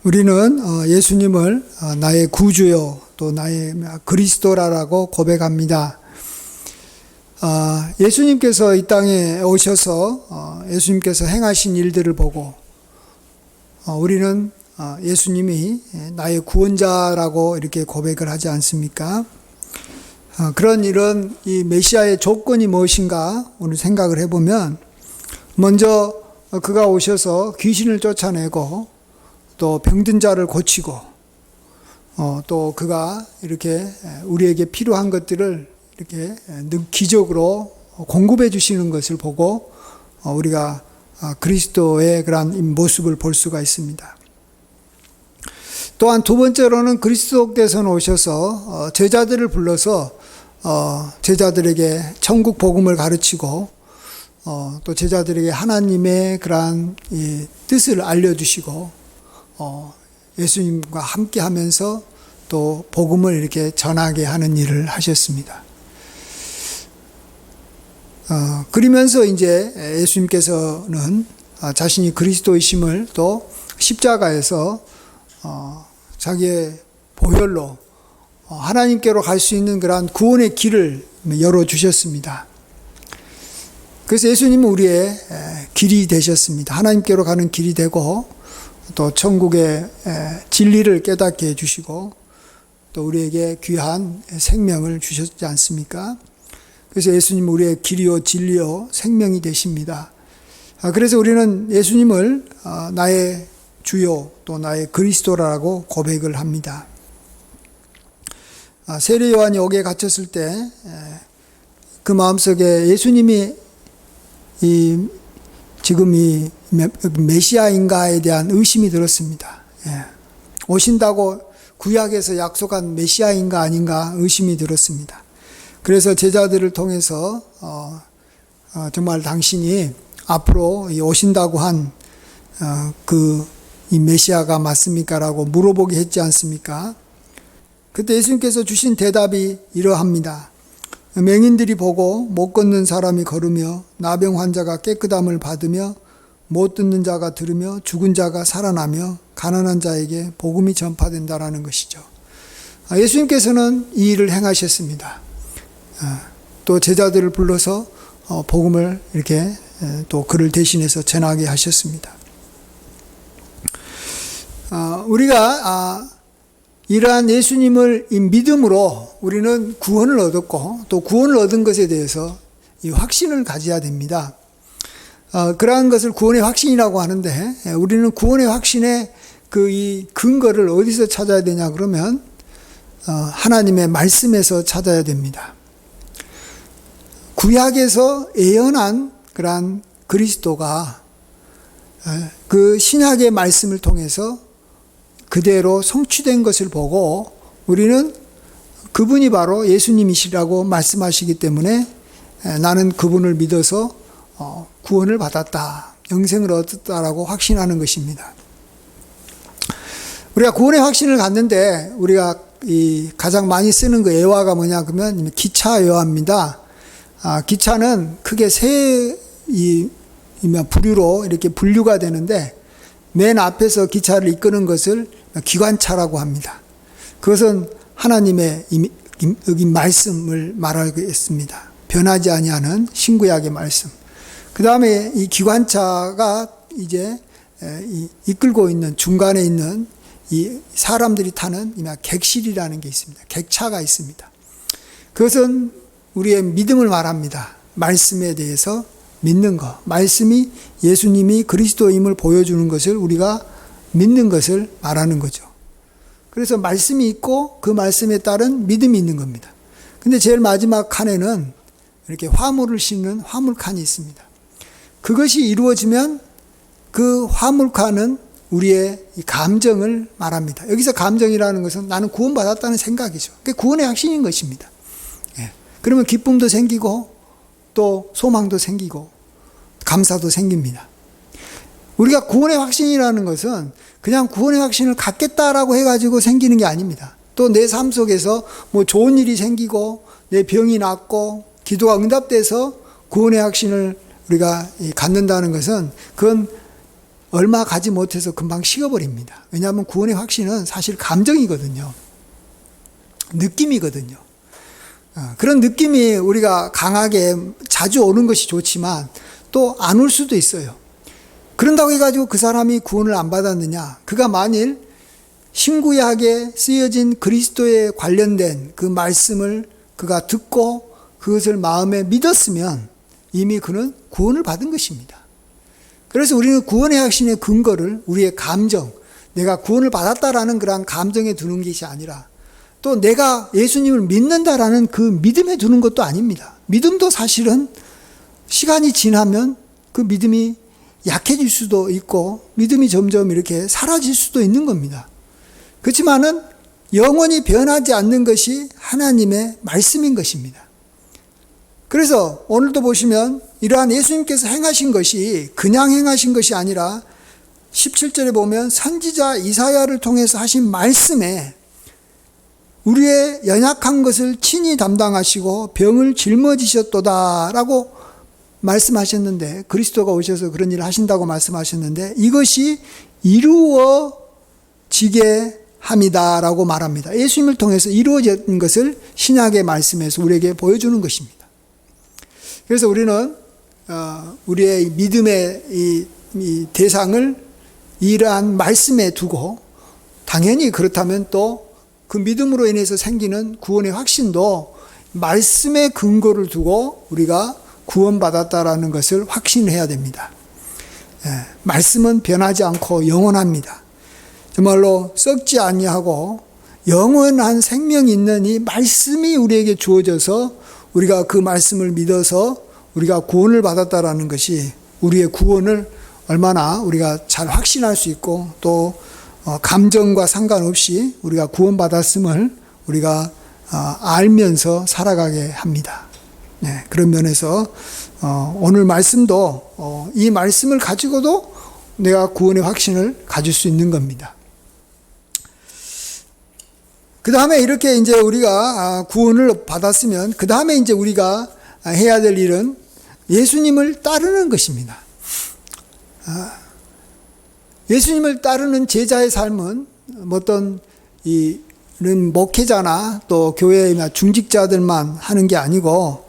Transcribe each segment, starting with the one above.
우리는 예수님을 나의 구주요 또 나의 그리스도라고 고백합니다. 예수님께서 이 땅에 오셔서 예수님께서 행하신 일들을 보고 우리는 예수님이 나의 구원자라고 이렇게 고백을 하지 않습니까? 이런 이 메시아의 조건이 무엇인가 오늘 생각을 해보면, 먼저 그가 오셔서 귀신을 쫓아내고 또 병든 자를 고치고 또 그가 이렇게 우리에게 필요한 것들을 이렇게 기적으로 공급해 주시는 것을 보고 우리가 그리스도의 그러한 모습을 볼 수가 있습니다. 또한 두 번째로는 그리스도께서 오셔서 제자들을 불러서 제자들에게 천국 복음을 가르치고 또 제자들에게 하나님의 그러한 뜻을 알려주시고 예수님과 함께 하면서 또 복음을 이렇게 전하게 하는 일을 하셨습니다. 그러면서 이제 예수님께서는 자신이 그리스도이심을 또 십자가에서 자기의 보혈로 하나님께로 갈 수 있는 그러한 구원의 길을 열어주셨습니다. 그래서 예수님은 우리의 길이 되셨습니다. 하나님께로 가는 길이 되고 또 천국의 진리를 깨닫게 해주시고 또 우리에게 귀한 생명을 주셨지 않습니까? 그래서 예수님은 우리의 길이요 진리요 생명이 되십니다. 그래서 우리는 예수님을 나의 주요 또 나의 그리스도라고 고백을 합니다. 세례 요한이 옥에 갇혔을 때 그 마음속에 예수님이 지금 이 메시아인가에 대한 의심이 들었습니다. 오신다고 구약에서 약속한 메시아인가 아닌가 의심이 들었습니다. 그래서 제자들을 통해서 정말 당신이 앞으로 오신다고 한 이 메시아가 맞습니까? 라고 물어보게 했지 않습니까? 그때 예수님께서 주신 대답이 이러합니다. 맹인들이 보고 못 걷는 사람이 걸으며 나병 환자가 깨끗함을 받으며 못 듣는 자가 들으며 죽은 자가 살아나며 가난한 자에게 복음이 전파된다라는 것이죠. 예수님께서는 이 일을 행하셨습니다. 또 제자들을 불러서 복음을 이렇게 또 그를 대신해서 전하게 하셨습니다. 우리가 이러한 예수님을 믿음으로 우리는 구원을 얻었고 또 구원을 얻은 것에 대해서 이 확신을 가져야 됩니다. 그러한 것을 구원의 확신이라고 하는데, 우리는 구원의 확신의 이 근거를 어디서 찾아야 되냐 그러면 하나님의 말씀에서 찾아야 됩니다. 구약에서 예언한 그러한 그리스도가 그 신약의 말씀을 통해서 그대로 성취된 것을 보고 우리는 그분이 바로 예수님이시라고 말씀하시기 때문에 나는 그분을 믿어서 구원을 받았다, 영생을 얻었다라고 확신하는 것입니다. 우리가 구원의 확신을 갖는데 우리가 가장 많이 쓰는 그 애화가 뭐냐 그러면 기차 애화입니다. 기차는 크게 세 부류로 이렇게 분류가 되는데, 맨 앞에서 기차를 이끄는 것을 기관차라고 합니다. 그것은 하나님의 여기 말씀을 말하고 있습니다. 변하지 아니하는 신구약의 말씀. 그 다음에 이 기관차가 이제 이끌고 있는 중간에 있는 이 사람들이 타는 객실이라는 게 있습니다. 객차가 있습니다. 그것은 우리의 믿음을 말합니다. 말씀에 대해서 믿는 것, 말씀이 예수님이 그리스도임을 보여주는 것을 우리가 믿는 것을 말하는 거죠. 그래서 말씀이 있고 그 말씀에 따른 믿음이 있는 겁니다. 근데 제일 마지막 칸에는 이렇게 화물을 싣는 화물칸이 있습니다. 그것이 이루어지면 그 화물칸은 우리의 이 감정을 말합니다. 여기서 감정이라는 것은 나는 구원받았다는 생각이죠. 그게 구원의 확신인 것입니다. 그러면 기쁨도 생기고 또 소망도 생기고 감사도 생깁니다. 우리가 구원의 확신이라는 것은 그냥 구원의 확신을 갖겠다라고 해가지고 생기는 게 아닙니다. 또 내 삶 속에서 뭐 좋은 일이 생기고 내 병이 낫고 기도가 응답돼서 구원의 확신을 우리가 갖는다는 것은 그건 얼마 가지 못해서 금방 식어버립니다. 왜냐하면 구원의 확신은 사실 감정이거든요. 느낌이거든요. 그런 느낌이 우리가 강하게 자주 오는 것이 좋지만 또 안 올 수도 있어요. 그런다고 해가지고 그 사람이 구원을 안 받았느냐? 그가 만일 신구약에 쓰여진 그리스도에 관련된 그 말씀을 그가 듣고 그것을 마음에 믿었으면 이미 그는 구원을 받은 것입니다. 그래서 우리는 구원의 확신의 근거를 우리의 감정, 내가 구원을 받았다라는 그런 감정에 두는 것이 아니라 또 내가 예수님을 믿는다라는 그 믿음에 두는 것도 아닙니다. 믿음도 사실은 시간이 지나면 그 믿음이 약해질 수도 있고 믿음이 점점 이렇게 사라질 수도 있는 겁니다. 그렇지만은 영원히 변하지 않는 것이 하나님의 말씀인 것입니다. 그래서 오늘도 보시면 이러한 예수님께서 행하신 것이 그냥 행하신 것이 아니라 17절에 보면 선지자 이사야를 통해서 하신 말씀에 우리의 연약한 것을 친히 담당하시고 병을 짊어지셨도다라고 말씀하셨는데, 그리스도가 오셔서 그런 일을 하신다고 말씀하셨는데 이것이 이루어지게 합니다라고 말합니다. 예수님을 통해서 이루어진 것을 신약의 말씀에서 우리에게 보여주는 것입니다. 그래서 우리는 우리의 믿음의 이 대상을 이러한 말씀에 두고, 당연히 그렇다면 또 그 믿음으로 인해서 생기는 구원의 확신도 말씀의 근거를 두고 우리가 구원받았다라는 것을 확신해야 됩니다. 말씀은 변하지 않고 영원합니다. 정말로 썩지 아니하고 영원한 생명이 있는 이 말씀이 우리에게 주어져서 우리가 그 말씀을 믿어서 우리가 구원을 받았다라는 것이 우리의 구원을 얼마나 우리가 잘 확신할 수 있고 또 감정과 상관없이 우리가 구원받았음을 우리가 알면서 살아가게 합니다. 그런 면에서 오늘 말씀도 이 말씀을 가지고도 내가 구원의 확신을 가질 수 있는 겁니다. 그 다음에 이렇게 이제 우리가 구원을 받았으면 그 다음에 이제 우리가 해야 될 일은 예수님을 따르는 것입니다. 예수님을 따르는 제자의 삶은 어떤 이런 목회자나 또 교회나 중직자들만 하는 게 아니고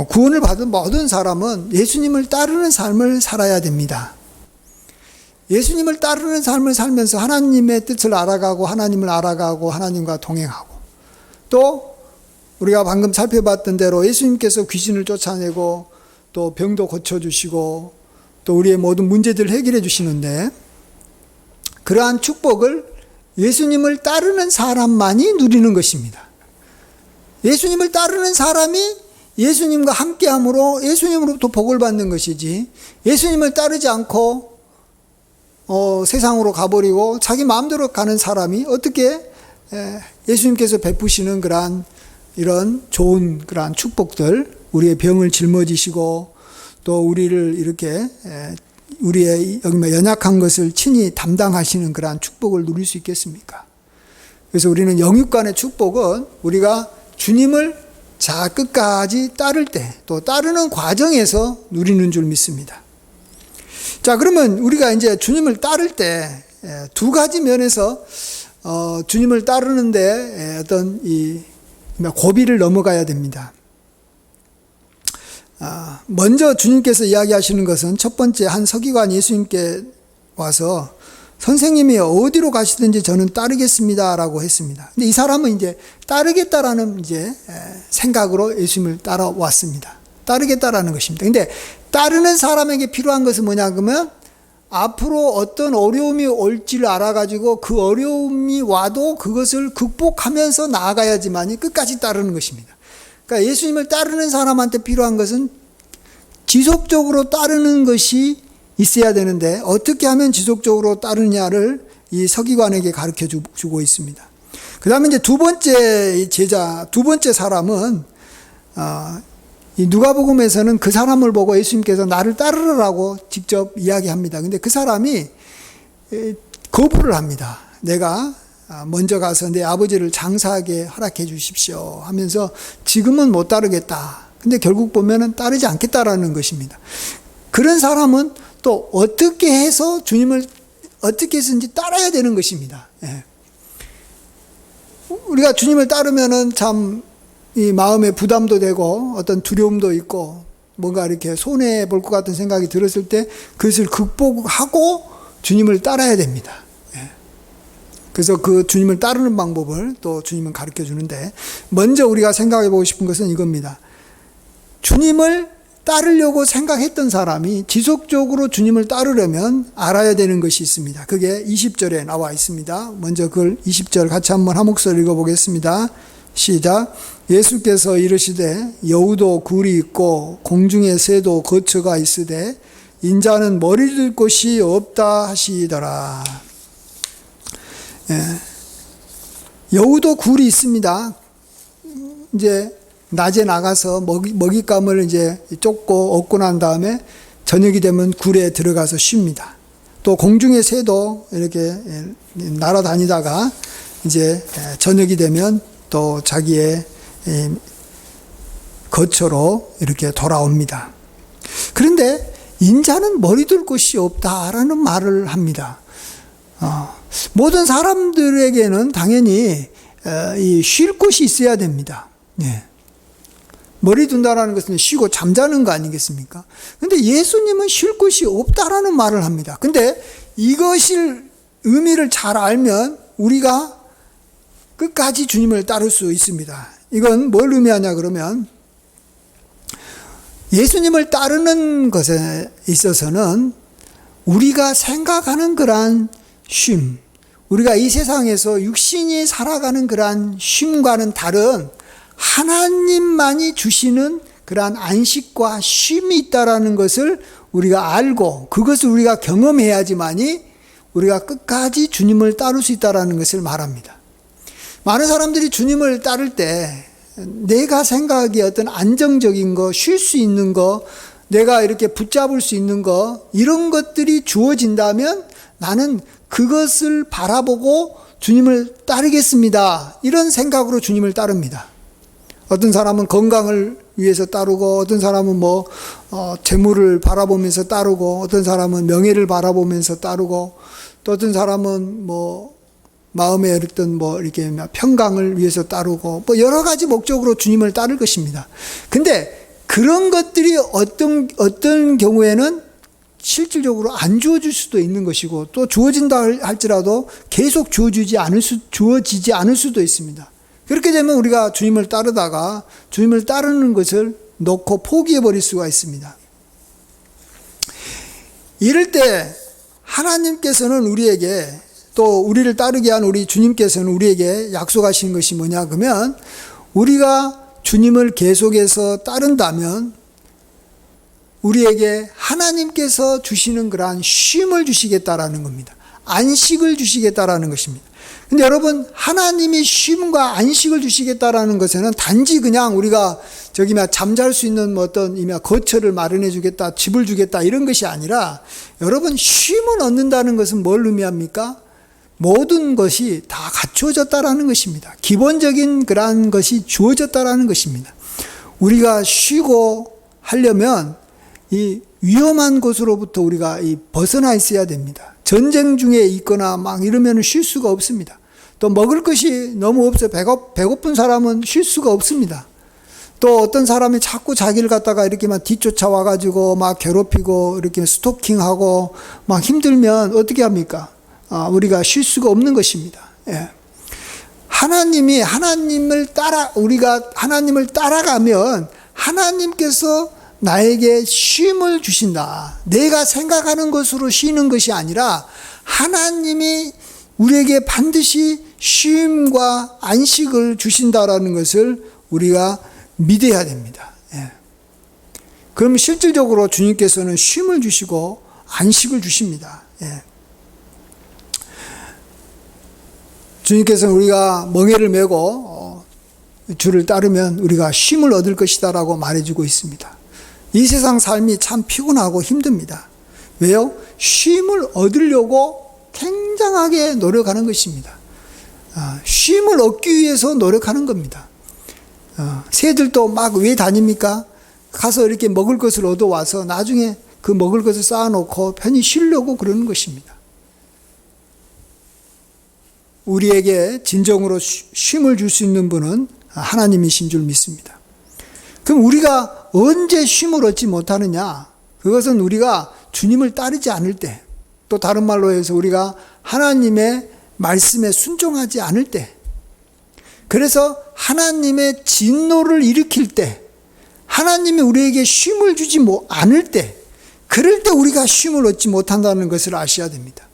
구원을 받은 모든 사람은 예수님을 따르는 삶을 살아야 됩니다. 예수님을 따르는 삶을 살면서 하나님의 뜻을 알아가고 하나님을 알아가고 하나님과 동행하고 또 우리가 방금 살펴봤던 대로 예수님께서 귀신을 쫓아내고 또 병도 고쳐주시고 또 우리의 모든 문제들을 해결해 주시는데 그러한 축복을 예수님을 따르는 사람만이 누리는 것입니다. 예수님을 따르는 사람이 예수님과 함께함으로 예수님으로부터 복을 받는 것이지 예수님을 따르지 않고 세상으로 가버리고 자기 마음대로 가는 사람이 어떻게 예수님께서 베푸시는 그러한 이런 좋은 그러한 축복들, 우리의 병을 짊어지시고 또 우리를 이렇게 우리의 연약한 것을 친히 담당하시는 그러한 축복을 누릴 수 있겠습니까? 그래서 우리는 영육간의 축복은 우리가 주님을 끝까지 따를 때 또 따르는 과정에서 누리는 줄 믿습니다. 자, 그러면 우리가 이제 주님을 따를 때 두 가지 면에서 주님을 따르는데 어떤 이 고비를 넘어가야 됩니다. 먼저 주님께서 이야기하시는 것은 첫 번째 한 서기관이 예수님께 와서 선생님이 어디로 가시든지 저는 따르겠습니다 라고 했습니다. 근데 이 사람은 이제 따르겠다라는 이제 생각으로 예수님을 따라왔습니다. 따르겠다라는 것입니다. 근데 따르는 사람에게 필요한 것은 뭐냐 그러면 앞으로 어떤 어려움이 올지를 알아가지고 그 어려움이 와도 그것을 극복하면서 나아가야지만이 끝까지 따르는 것입니다. 그러니까 예수님을 따르는 사람한테 필요한 것은 지속적으로 따르는 것이 있어야 되는데 어떻게 하면 지속적으로 따르냐를 이 서기관에게 가르쳐 주고 있습니다. 그 다음에 이제 두 번째 제자, 두 번째 사람은 이 누가복음에서는 그 사람을 보고 예수님께서 나를 따르라고 직접 이야기합니다. 근데 그 사람이 거부를 합니다. 내가 먼저 가서 내 아버지를 장사하게 허락해 주십시오 하면서 지금은 못 따르겠다. 근데 결국 보면은 따르지 않겠다라는 것입니다. 그런 사람은 또 어떻게 해서 주님을 어떻게 해서든지 따라야 되는 것입니다. 예. 우리가 주님을 따르면은 참 이 마음에 부담도 되고 어떤 두려움도 있고 뭔가 이렇게 손해 볼 것 같은 생각이 들었을 때 그것을 극복하고 주님을 따라야 됩니다. 예. 그래서 그 주님을 따르는 방법을 또 주님은 가르쳐 주는데, 먼저 우리가 생각해 보고 싶은 것은 이겁니다. 주님을 따르려고 생각했던 사람이 지속적으로 주님을 따르려면 알아야 되는 것이 있습니다. 그게 20절에 나와 있습니다. 먼저 그걸 20절 같이 한번 한 목소리 읽어보겠습니다. 시작. 예수께서 이르시되 여우도 굴이 있고 공중의 새도 거처가 있으되 인자는 머리 둘 곳이 없다 하시더라. 예. 여우도 굴이 있습니다. 이제 낮에 나가서 먹잇감을 이제 쫓고 얻고 난 다음에 저녁이 되면 굴에 들어가서 쉽니다. 또 공중의 새도 이렇게 날아다니다가 이제 저녁이 되면 또 자기의 거처로 이렇게 돌아옵니다. 그런데 인자는 머리 둘 곳이 없다라는 말을 합니다. 모든 사람들에게는 당연히 쉴 곳이 있어야 됩니다. 예. 머리 둔다라는 것은 쉬고 잠자는 거 아니겠습니까? 근데 예수님은 쉴 곳이 없다라는 말을 합니다. 근데 이것을 의미를 잘 알면 우리가 끝까지 주님을 따를 수 있습니다. 이건 뭘 의미하냐 그러면, 예수님을 따르는 것에 있어서는 우리가 생각하는 그러한 쉼, 우리가 이 세상에서 육신이 살아가는 그러한 쉼과는 다른 하나님만이 주시는 그러한 안식과 쉼이 있다라는 것을 우리가 알고 그것을 우리가 경험해야지만이 우리가 끝까지 주님을 따를 수 있다라는 것을 말합니다. 많은 사람들이 주님을 따를 때 내가 생각하기에 어떤 안정적인 거, 쉴 수 있는 거, 내가 이렇게 붙잡을 수 있는 거, 이런 것들이 주어진다면 나는 그것을 바라보고 주님을 따르겠습니다. 이런 생각으로 주님을 따릅니다. 어떤 사람은 건강을 위해서 따르고, 어떤 사람은 재물을 바라보면서 따르고, 어떤 사람은 명예를 바라보면서 따르고, 또 어떤 사람은 마음에 어떤 이렇게 평강을 위해서 따르고, 여러 가지 목적으로 주님을 따를 것입니다. 근데 그런 것들이 어떤 경우에는 실질적으로 안 주어질 수도 있는 것이고, 또 주어진다 할지라도 계속 주어지지 않을 수도 있습니다. 그렇게 되면 우리가 주님을 따르다가 주님을 따르는 것을 놓고 포기해버릴 수가 있습니다. 이럴 때 하나님께서는 우리에게, 또 우리를 따르게 한 우리 주님께서는 우리에게 약속하신 것이 뭐냐 그러면, 우리가 주님을 계속해서 따른다면 우리에게 하나님께서 주시는 그러한 쉼을 주시겠다라는 겁니다. 안식을 주시겠다라는 것입니다. 근데 여러분, 하나님이 쉼과 안식을 주시겠다라는 것에는 단지 그냥 우리가 잠잘 수 있는 어떤 거처를 마련해 주겠다, 집을 주겠다, 이런 것이 아니라, 여러분, 쉼을 얻는다는 것은 뭘 의미합니까? 모든 것이 다 갖추어졌다라는 것입니다. 기본적인 그러한 것이 주어졌다라는 것입니다. 우리가 쉬고 하려면 이 위험한 곳으로부터 우리가 벗어나 있어야 됩니다. 전쟁 중에 있거나 이러면 쉴 수가 없습니다. 또 먹을 것이 너무 없어요. 배고픈 사람은 쉴 수가 없습니다. 또 어떤 사람이 자꾸 자기를 갖다가 이렇게 뒤쫓아와가지고 괴롭히고 이렇게 스토킹하고 힘들면 어떻게 합니까? 우리가 쉴 수가 없는 것입니다. 예. 우리가 하나님을 따라가면 하나님께서 나에게 쉼을 주신다. 내가 생각하는 것으로 쉬는 것이 아니라 하나님이 우리에게 반드시 쉼과 안식을 주신다라는 것을 우리가 믿어야 됩니다. 예. 그럼 실질적으로 주님께서는 쉼을 주시고 안식을 주십니다. 예. 주님께서는 우리가 멍에를 메고 주를 따르면 우리가 쉼을 얻을 것이다라고 말해주고 있습니다. 이 세상 삶이 참 피곤하고 힘듭니다. 왜요? 쉼을 얻으려고 굉장하게 노력하는 것입니다. 쉼을 얻기 위해서 노력하는 겁니다. 새들도 왜 다닙니까? 가서 이렇게 먹을 것을 얻어와서 나중에 그 먹을 것을 쌓아놓고 편히 쉬려고 그러는 것입니다. 우리에게 진정으로 쉼을 줄 수 있는 분은 하나님이신 줄 믿습니다. 그럼 우리가 언제 쉼을 얻지 못하느냐? 그것은 우리가 주님을 따르지 않을 때, 또 다른 말로 해서 우리가 하나님의 말씀에 순종하지 않을 때, 그래서 하나님의 진노를 일으킬 때, 하나님이 우리에게 쉼을 주지 않을 때, 그럴 때 우리가 쉼을 얻지 못한다는 것을 아셔야 됩니다.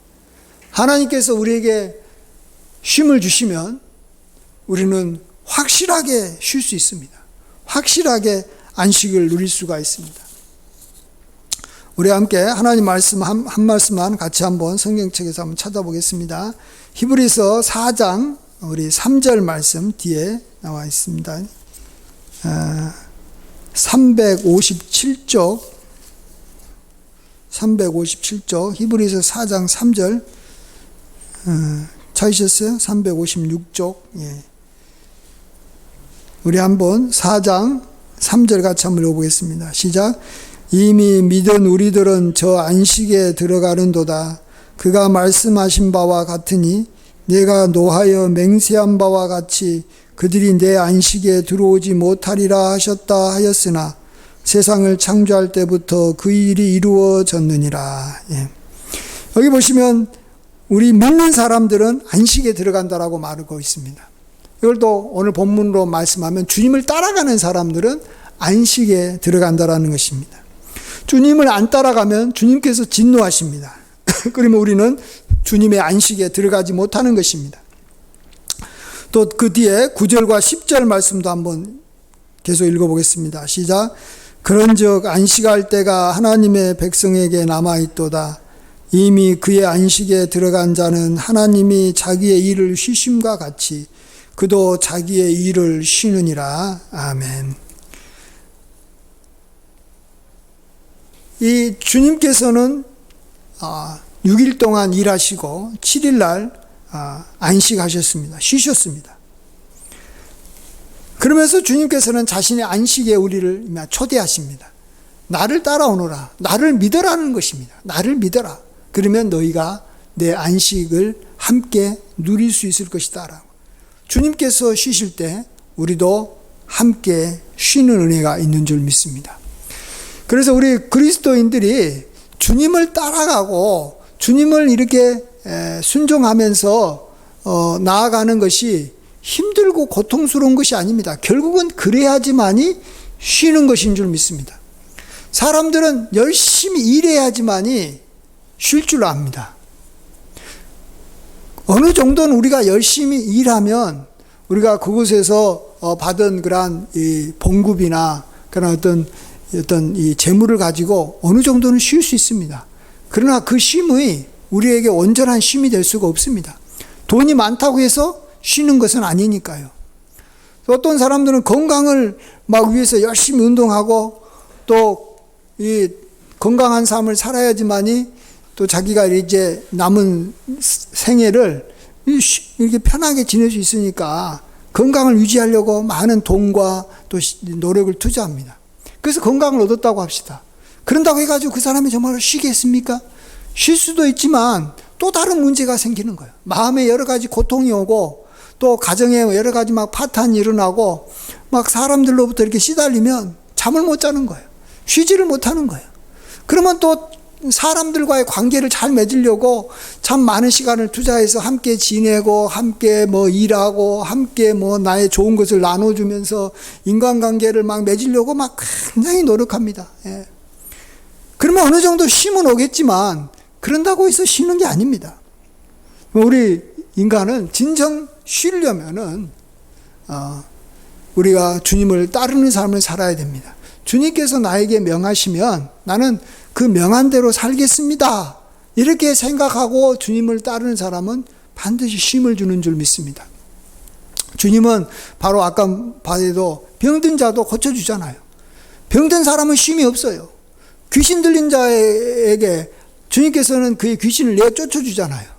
하나님께서 우리에게 쉼을 주시면 우리는 확실하게 쉴 수 있습니다. 확실하게 안식을 누릴 수가 있습니다. 우리 함께 하나님 말씀 한 말씀만 같이 한번 성경책에서 한번 찾아보겠습니다. 히브리서 4장 우리 3절 말씀 뒤에 나와 있습니다. 357쪽 히브리서 4장 3절 찾으셨어요? 356쪽. 예. 우리 한번 4장 3절 같이 한번 읽어보겠습니다. 시작. 이미 믿은 우리들은 저 안식에 들어가는도다. 그가 말씀하신 바와 같으니 내가 노하여 맹세한 바와 같이 그들이 내 안식에 들어오지 못하리라 하셨다 하였으나 세상을 창조할 때부터 그 일이 이루어졌느니라. 예. 여기 보시면 우리 믿는 사람들은 안식에 들어간다라고 말하고 있습니다. 이걸 또 오늘 본문으로 말씀하면 주님을 따라가는 사람들은 안식에 들어간다라는 것입니다. 주님을 안 따라가면 주님께서 진노하십니다. 그러면 우리는 주님의 안식에 들어가지 못하는 것입니다. 또 그 뒤에 9절과 10절 말씀도 한번 계속 읽어보겠습니다. 시작. 그런즉 안식할 때가 하나님의 백성에게 남아있도다. 이미 그의 안식에 들어간 자는 하나님이 자기의 일을 쉬심과 같이 그도 자기의 일을 쉬느니라. 아멘. 이 주님께서는 6일 동안 일하시고 7일 날 안식하셨습니다. 쉬셨습니다. 그러면서 주님께서는 자신의 안식에 우리를 초대하십니다. 나를 따라오너라. 나를 믿어라는 것입니다. 나를 믿어라. 그러면 너희가 내 안식을 함께 누릴 수 있을 것이다 라고. 주님께서 쉬실 때 우리도 함께 쉬는 은혜가 있는 줄 믿습니다. 그래서 우리 그리스도인들이 주님을 따라가고 주님을 이렇게 순종하면서 나아가는 것이 힘들고 고통스러운 것이 아닙니다. 결국은 그래야지만이 쉬는 것인 줄 믿습니다. 사람들은 열심히 일해야지만이 쉴 줄 압니다. 어느 정도는 우리가 열심히 일하면 우리가 그곳에서 받은 그러한 이 봉급이나 그런 어떤 이 재물을 가지고 어느 정도는 쉴 수 있습니다. 그러나 그 쉼이 우리에게 온전한 쉼이 될 수가 없습니다. 돈이 많다고 해서 쉬는 것은 아니니까요. 어떤 사람들은 건강을 막 위해서 열심히 운동하고 또 이 건강한 삶을 살아야지만이 또 자기가 이제 남은 생애를 이렇게 편하게 지낼 수 있으니까 건강을 유지하려고 많은 돈과 또 노력을 투자합니다. 그래서 건강을 얻었다고 합시다. 그런다고 해가지고 그 사람이 정말 쉬겠습니까? 쉴 수도 있지만 또 다른 문제가 생기는 거예요. 마음에 여러 가지 고통이 오고 또 가정에 여러 가지 막 파탄이 일어나고 막 사람들로부터 이렇게 시달리면 잠을 못 자는 거예요. 쉬지를 못하는 거예요. 그러면 또 사람들과의 관계를 잘 맺으려고 참 많은 시간을 투자해서 함께 지내고 함께 뭐 일하고 함께 뭐 나의 좋은 것을 나눠주면서 인간관계를 막 맺으려고 막 굉장히 노력합니다. 예. 그러면 어느 정도 쉼은 오겠지만 그런다고 해서 쉬는 게 아닙니다. 우리 인간은 진정 쉬려면은 우리가 주님을 따르는 삶을 살아야 됩니다. 주님께서 나에게 명하시면 나는 그 명한 대로 살겠습니다. 이렇게 생각하고 주님을 따르는 사람은 반드시 쉼을 주는 줄 믿습니다. 주님은 바로 아까 봐도 병든 자도 고쳐주잖아요. 병든 사람은 쉼이 없어요. 귀신 들린 자에게 주님께서는 그의 귀신을 내어 쫓아주잖아요.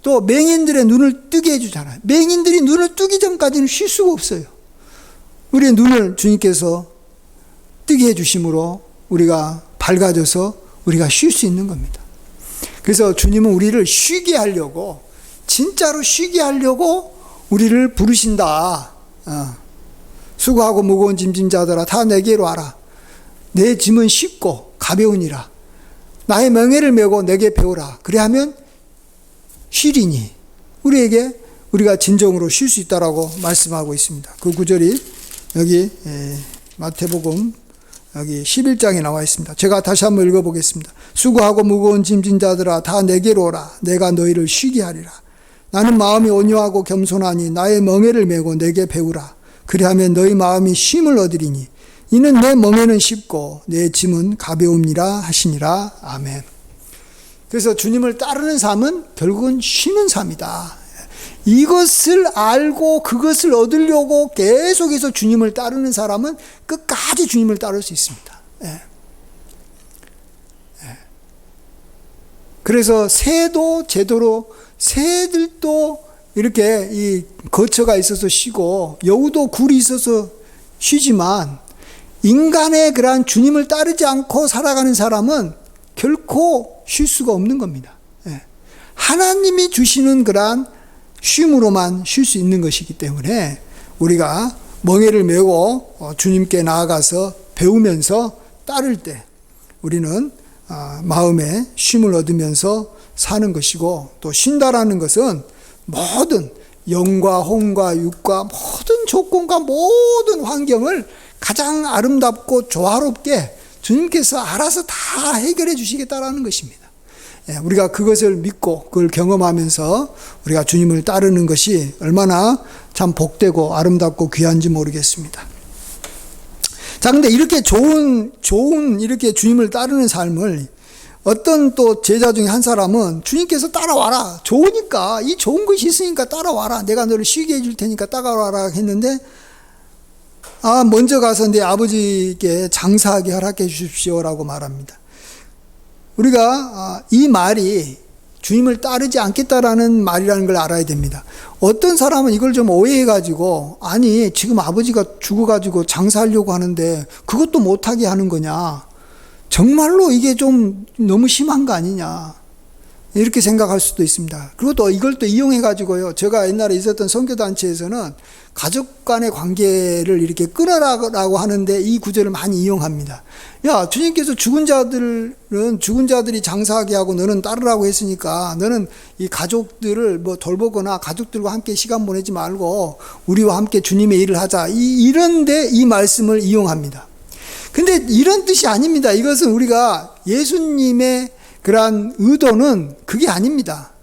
또 맹인들의 눈을 뜨게 해주잖아요. 맹인들이 눈을 뜨기 전까지는 쉴 수가 없어요. 우리의 눈을 주님께서 뜨게 해주심으로 우리가 밝아져서 우리가 쉴 수 있는 겁니다. 그래서 주님은 우리를 쉬게 하려고, 진짜로 쉬게 하려고 우리를 부르신다. 수고하고 무거운 짐진 자들아 다 내게로 와라. 내 짐은 쉽고 가벼우니라. 나의 멍에를 메고 내게 배우라. 그래야면 쉬리니. 우리가 진정으로 쉴 수 있다라고 말씀하고 있습니다. 그 구절이 여기 마태복음 여기 11장에 나와 있습니다. 제가 다시 한번 읽어보겠습니다. 수고하고 무거운 짐진 자들아 다 내게로 오라. 내가 너희를 쉬게 하리라. 나는 마음이 온유하고 겸손하니 나의 멍에를 메고 내게 배우라. 그리하면 너희 마음이 쉼을 얻으리니 이는 내 멍에는 쉽고 내 짐은 가벼움이라 하시니라. 아멘. 그래서 주님을 따르는 삶은 결국은 쉬는 삶이다. 이것을 알고 그것을 얻으려고 계속해서 주님을 따르는 사람은 끝까지 주님을 따를 수 있습니다. 그래서 새도 제대로, 새들도 이렇게 이 거처가 있어서 쉬고 여우도 굴이 있어서 쉬지만 인간의 그러한 주님을 따르지 않고 살아가는 사람은 결코 쉴 수가 없는 겁니다. 하나님이 주시는 그러한 쉼으로만 쉴 수 있는 것이기 때문에 우리가 멍에를 메고 주님께 나아가서 배우면서 따를 때 우리는 마음에 쉼을 얻으면서 사는 것이고, 또 쉰다라는 것은 모든 영과 혼과 육과 모든 조건과 모든 환경을 가장 아름답고 조화롭게 주님께서 알아서 다 해결해 주시겠다라는 것입니다. 우리가 그것을 믿고 그걸 경험하면서 우리가 주님을 따르는 것이 얼마나 참 복되고 아름답고 귀한지 모르겠습니다. 자, 근데 이렇게 좋은 이렇게 주님을 따르는 삶을 어떤 또 제자 중에 한 사람은 주님께서 따라와라. 좋으니까, 이 좋은 것이 있으니까 따라와라. 내가 너를 쉬게 해줄 테니까 따라와라 했는데, 먼저 가서 내 아버지께 장사하게 허락해 주십시오라고 말합니다. 우리가 이 말이 주님을 따르지 않겠다라는 말이라는 걸 알아야 됩니다. 어떤 사람은 이걸 좀 오해해가지고, 아니 지금 아버지가 죽어가지고 장사하려고 하는데 그것도 못하게 하는 거냐, 정말로 이게 좀 너무 심한 거 아니냐, 이렇게 생각할 수도 있습니다. 그리고 또 이걸 또 이용해가지고요, 제가 옛날에 있었던 선교단체에서는 가족 간의 관계를 이렇게 끊으라고 하는데 이 구절을 많이 이용합니다. 야, 주님께서 죽은 자들이 장사하게 하고 너는 따르라고 했으니까 너는 이 가족들을 뭐 돌보거나 가족들과 함께 시간 보내지 말고 우리와 함께 주님의 일을 하자, 이런데 이 말씀을 이용합니다. 근데 이런 뜻이 아닙니다. 이것은 우리가 예수님의 그러한 의도는 그게 아닙니다.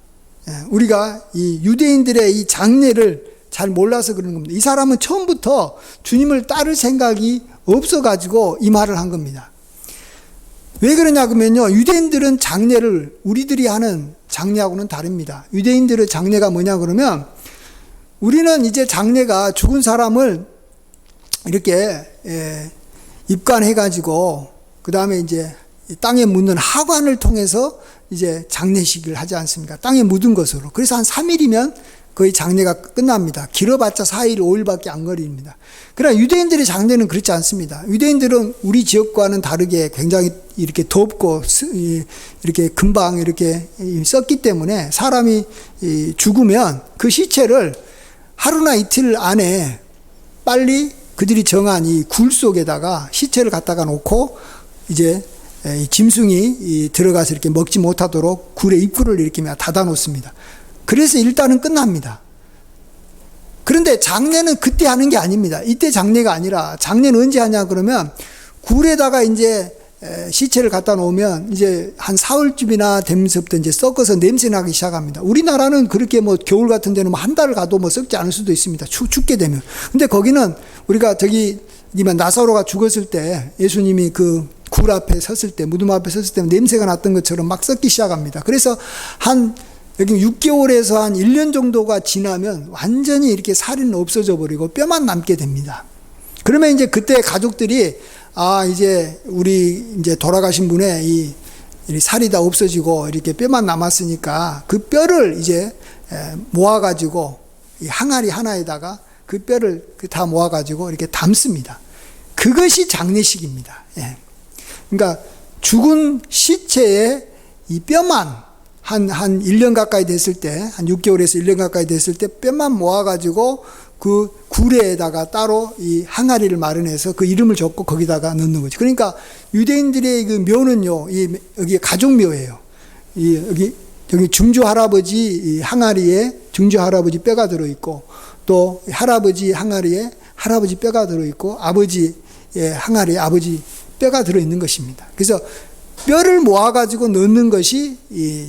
우리가 이 유대인들의 이 장례를 잘 몰라서 그러는 겁니다. 이 사람은 처음부터 주님을 따를 생각이 없어가지고 이 말을 한 겁니다. 왜 그러냐 그러면요, 유대인들은 장례를 우리들이 하는 장례하고는 다릅니다. 유대인들의 장례가 뭐냐 그러면, 우리는 이제 장례가 죽은 사람을 이렇게 입관해가지고 그 다음에 이제 땅에 묻는 하관을 통해서 이제 장례식을 하지 않습니까? 땅에 묻은 것으로. 그래서 한 3일이면 거의 장례가 끝납니다. 길어봤자 4일, 5일밖에 안 걸립니다. 그러나 유대인들의 장례는 그렇지 않습니다. 유대인들은 우리 지역과는 다르게 굉장히 이렇게 덥고 이렇게 금방 이렇게 썩기 때문에 사람이 죽으면 그 시체를 하루나 이틀 안에 빨리 그들이 정한 이 굴 속에다가 시체를 갖다가 놓고 이제 짐승이 들어가서 이렇게 먹지 못하도록 굴의 입구를 이렇게 닫아 놓습니다. 그래서 일단은 끝납니다. 그런데 장례는 그때 하는 게 아닙니다. 이때 장례가 아니라, 장례는 언제 하냐 그러면 굴에다가 이제 시체를 갖다 놓으면 이제 한 사흘쯤이나 되면서부터 이제 썩어서 냄새 나기 시작합니다. 우리나라는 그렇게 뭐 겨울 같은 데는 뭐 한 달 가도 뭐 썩지 않을 수도 있습니다. 춥게 되면. 근데 거기는 우리가 나사로가 죽었을 때 예수님이 그 굴 앞에 섰을 때, 무덤 앞에 섰을 때 냄새가 났던 것처럼 막 썩기 시작합니다. 그래서 여기 6개월에서 한 1년 정도가 지나면 완전히 이렇게 살은 없어져 버리고 뼈만 남게 됩니다. 그러면 이제 그때 가족들이 이제 우리 이제 돌아가신 분의 이 살이 다 없어지고 이렇게 뼈만 남았으니까 그 뼈를 이제 모아가지고 이 항아리 하나에다가 그 뼈를 다 모아가지고 이렇게 담습니다. 그것이 장례식입니다. 그러니까 죽은 시체의 이 뼈만 한 1년 가까이 됐을 때, 한 6개월에서 1년 가까이 됐을 때 뼈만 모아가지고 그 구레에다가 따로 이 항아리를 마련해서 그 이름을 적고 거기다가 넣는 거죠. 그러니까 유대인들의 그 묘는요, 여기 가족묘예요. 여기 증조 할아버지 이 항아리에 증조 할아버지 뼈가 들어있고, 또 할아버지 항아리에 할아버지 뼈가 들어있고, 아버지의 항아리에 아버지 뼈가 들어있는 것입니다. 그래서 뼈를 모아가지고 넣는 것이 이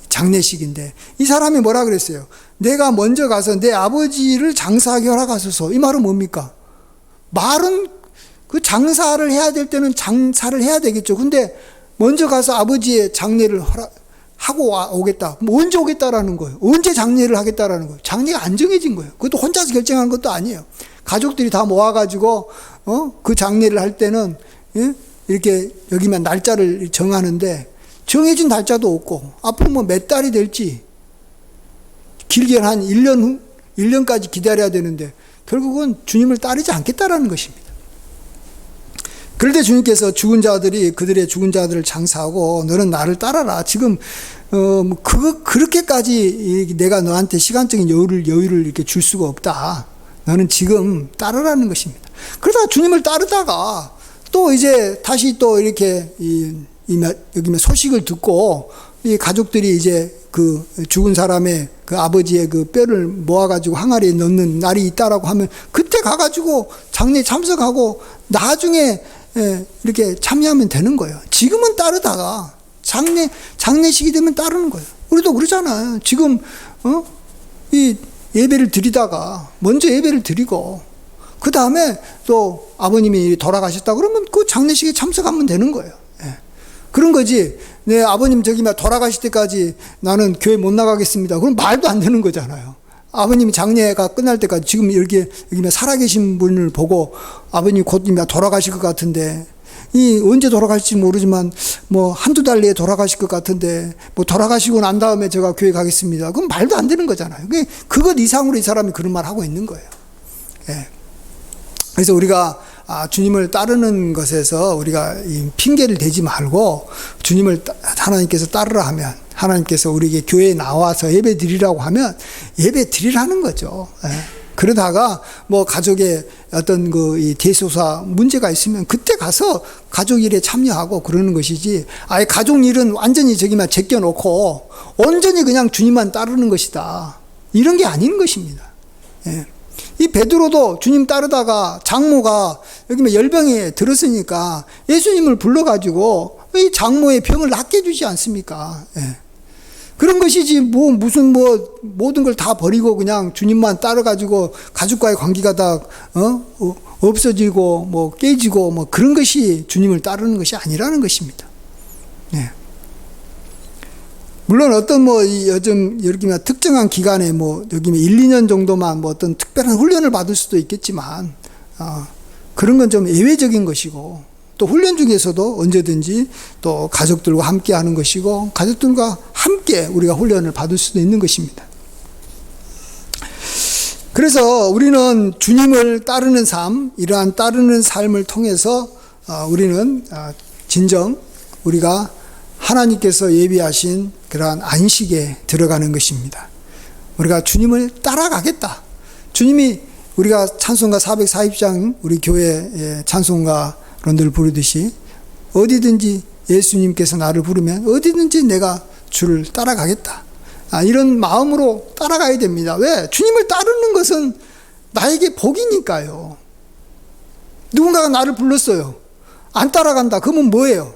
장례식인데, 이 사람이 뭐라 그랬어요? 내가 먼저 가서 내 아버지를 장사하게 허락하소서. 이 말은 뭡니까? 말은 그 장사를 해야 될 때는 장사를 해야 되겠죠. 근데 먼저 가서 아버지의 장례를 하고 오겠다. 뭐 언제 오겠다라는 거예요? 언제 장례를 하겠다라는 거예요? 장례가 안 정해진 거예요. 그것도 혼자서 결정한 것도 아니에요. 가족들이 다 모아가지고 그 장례를 할 때는 이렇게 여기만 날짜를 정하는데, 정해진 날짜도 없고 앞으로 뭐 몇 달이 될지, 길게는 한 1년까지 기다려야 되는데 결국은 주님을 따르지 않겠다라는 것입니다. 그럴 때 주님께서 죽은 자들이 그들의 죽은 자들을 장사하고 너는 나를 따라라. 지금 그렇게까지 내가 너한테 시간적인 여유를 이렇게 줄 수가 없다. 너는 지금 따르라는 것입니다. 그러다가 주님을 따르다가 또 이제 다시 또 이렇게 여기 소식을 듣고 이 가족들이 이제 그 죽은 사람의 그 아버지의 그 뼈를 모아가지고 항아리에 넣는 날이 있다라고 하면 그때 가가지고 장례에 참석하고 나중에 이렇게 참여하면 되는 거예요. 지금은 따르다가 장례식이 되면 따르는 거예요. 우리도 그러잖아요. 지금 이 예배를 드리다가 먼저 예배를 드리고 그 다음에 또 아버님이 돌아가셨다 그러면 그 장례식에 참석하면 되는 거예요. 그런 거지. 내 아버님 저기 돌아가실 때까지 나는 교회 못 나가겠습니다. 그럼 말도 안 되는 거잖아요. 아버님이 장례가 끝날 때까지 지금 여기 살아계신 분을 보고 아버님 곧 돌아가실 것 같은데, 이 언제 돌아가실지 모르지만 뭐 한두 달 내에 돌아가실 것 같은데 뭐 돌아가시고 난 다음에 제가 교회 가겠습니다. 그럼 말도 안 되는 거잖아요. 그것 이상으로 이 사람이 그런 말 하고 있는 거예요. 그래서 우리가 주님을 따르는 것에서 우리가 핑계를 대지 말고 주님을 하나님께서 따르라 하면, 하나님께서 우리에게 교회에 나와서 예배 드리라고 하면 예배 드리라는 거죠. 그러다가 뭐 가족의 어떤 이 대소사 문제가 있으면 그때 가서 가족 일에 참여하고 그러는 것이지, 아예 가족 일은 완전히 저기만 제껴놓고 온전히 그냥 주님만 따르는 것이다, 이런 게 아닌 것입니다. 이 베드로도 주님 따르다가 장모가 여기 열병에 들었으니까 예수님을 불러가지고 이 장모의 병을 낫게 해주지 않습니까? 그런 것이지 무슨 모든 걸 다 버리고 그냥 주님만 따라가지고 가족과의 관계가 다 없어지고 뭐 깨지고 뭐 그런 것이 주님을 따르는 것이 아니라는 것입니다. 물론 어떤 요즘 이렇게 특정한 기간에 여기 1-2년 정도만 어떤 특별한 훈련을 받을 수도 있겠지만, 그런 건 좀 예외적인 것이고, 또 훈련 중에서도 언제든지 또 가족들과 함께 하는 것이고, 가족들과 함께 우리가 훈련을 받을 수도 있는 것입니다. 그래서 우리는 주님을 따르는 삶, 이러한 따르는 삶을 통해서 우리는 진정 우리가 하나님께서 예비하신 그러한 안식에 들어가는 것입니다. 우리가 주님을 따라가겠다. 주님이 우리가 찬송가 440장 우리 교회 찬송가론들 부르듯이 어디든지 예수님께서 나를 부르면 어디든지 내가 주를 따라가겠다. 이런 마음으로 따라가야 됩니다. 왜? 주님을 따르는 것은 나에게 복이니까요. 누군가가 나를 불렀어요. 안 따라간다. 그러면 뭐예요?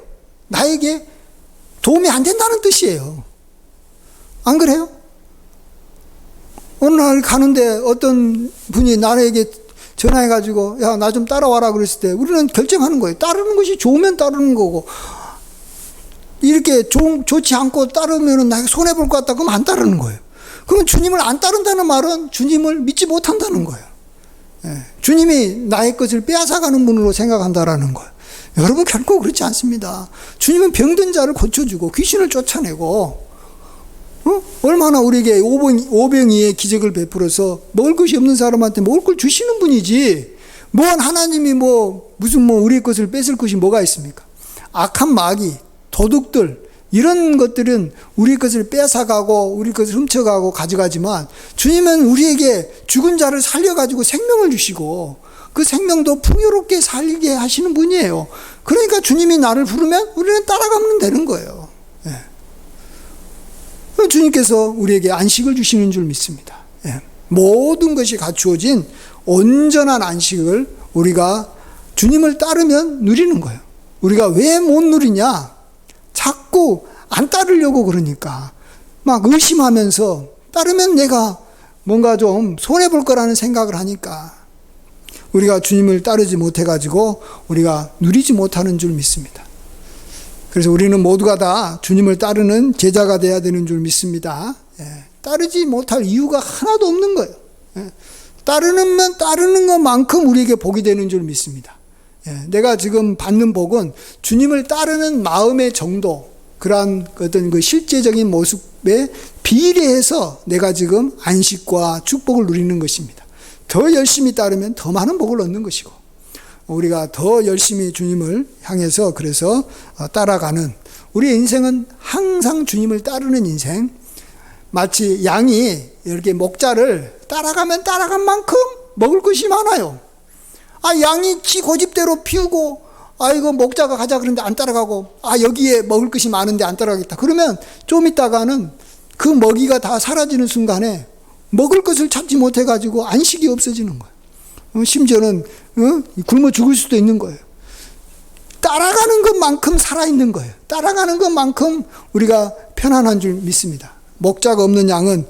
나에게 도움이 안 된다는 뜻이에요. 안 그래요? 어느 날 가는데 어떤 분이 나에게 전화해가지고 야, 나 좀 따라와라 그랬을 때 우리는 결정하는 거예요. 따르는 것이 좋으면 따르는 거고, 이렇게 좋지 않고 따르면 나에게 손해볼 것 같다 그러면 안 따르는 거예요. 그러면 주님을 안 따른다는 말은 주님을 믿지 못한다는 거예요. 주님이 나의 것을 빼앗아가는 분으로 생각한다라는 거예요. 여러분, 결코 그렇지 않습니다. 주님은 병든 자를 고쳐주고 귀신을 쫓아내고 얼마나 우리에게 오병이의 기적을 베풀어서 먹을 것이 없는 사람한테 먹을 걸 주시는 분이지, 하나님이 무슨 우리의 것을 뺏을 것이 뭐가 있습니까? 악한 마귀, 도둑들, 이런 것들은 우리 것을 뺏어가고 우리 것을 훔쳐가고 가져가지만 주님은 우리에게 죽은 자를 살려가지고 생명을 주시고 그 생명도 풍요롭게 살게 하시는 분이에요. 그러니까 주님이 나를 부르면 우리는 따라가면 되는 거예요. 예. 주님께서 우리에게 안식을 주시는 줄 믿습니다. 예. 모든 것이 갖추어진 온전한 안식을 우리가 주님을 따르면 누리는 거예요. 우리가 왜 못 누리냐? 자꾸 안 따르려고 그러니까 막 의심하면서 따르면 내가 뭔가 좀 손해볼 거라는 생각을 하니까 우리가 주님을 따르지 못해가지고 우리가 누리지 못하는 줄 믿습니다. 그래서 우리는 모두가 다 주님을 따르는 제자가 돼야 되는 줄 믿습니다. 예, 따르지 못할 이유가 하나도 없는 거예요. 예, 따르는 것만큼 우리에게 복이 되는 줄 믿습니다. 예, 내가 지금 받는 복은 주님을 따르는 마음의 정도, 그러한 어떤 그 실제적인 모습에 비례해서 내가 지금 안식과 축복을 누리는 것입니다. 더 열심히 따르면 더 많은 복을 얻는 것이고, 우리가 더 열심히 주님을 향해서 그래서 따라가는, 우리의 인생은 항상 주님을 따르는 인생, 마치 양이 이렇게 목자를 따라가면 따라간 만큼 먹을 것이 많아요. 양이 지 고집대로 피우고, 이거 목자가 가자 그러는데 안 따라가고, 여기에 먹을 것이 많은데 안 따라가겠다. 그러면 좀 있다가는 그 먹이가 다 사라지는 순간에 먹을 것을 찾지 못해가지고 안식이 없어지는 거예요. 심지어는 굶어 죽을 수도 있는 거예요. 따라가는 것만큼 살아있는 거예요. 따라가는 것만큼 우리가 편안한 줄 믿습니다. 목자가 없는 양은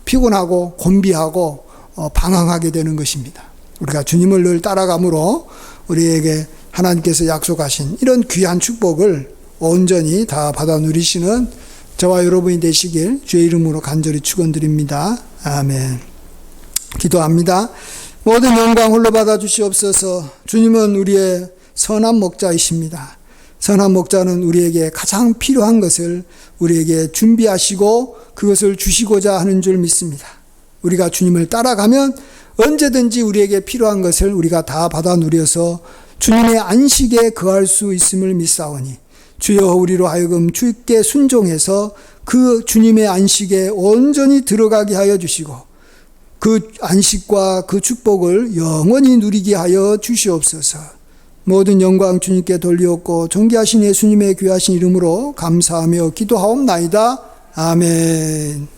피곤하고 곤비하고 방황하게 되는 것입니다. 우리가 주님을 늘 따라감으로 우리에게 하나님께서 약속하신 이런 귀한 축복을 온전히 다 받아 누리시는 저와 여러분이 되시길 주의 이름으로 간절히 축원드립니다. 아멘. 기도합니다. 모든 영광 홀로 받아 주시옵소서. 주님은 우리의 선한 목자이십니다. 선한 목자는 우리에게 가장 필요한 것을 우리에게 준비하시고 그것을 주시고자 하는 줄 믿습니다. 우리가 주님을 따라가면 언제든지 우리에게 필요한 것을 우리가 다 받아 누려서 주님의 안식에 거할 수 있음을 믿사오니 주여 우리로 하여금 주께 순종해서 그 주님의 안식에 온전히 들어가게 하여 주시고 그 안식과 그 축복을 영원히 누리게 하여 주시옵소서. 모든 영광 주님께 돌리옵고 존귀하신 예수님의 귀하신 이름으로 감사하며 기도하옵나이다. 아멘.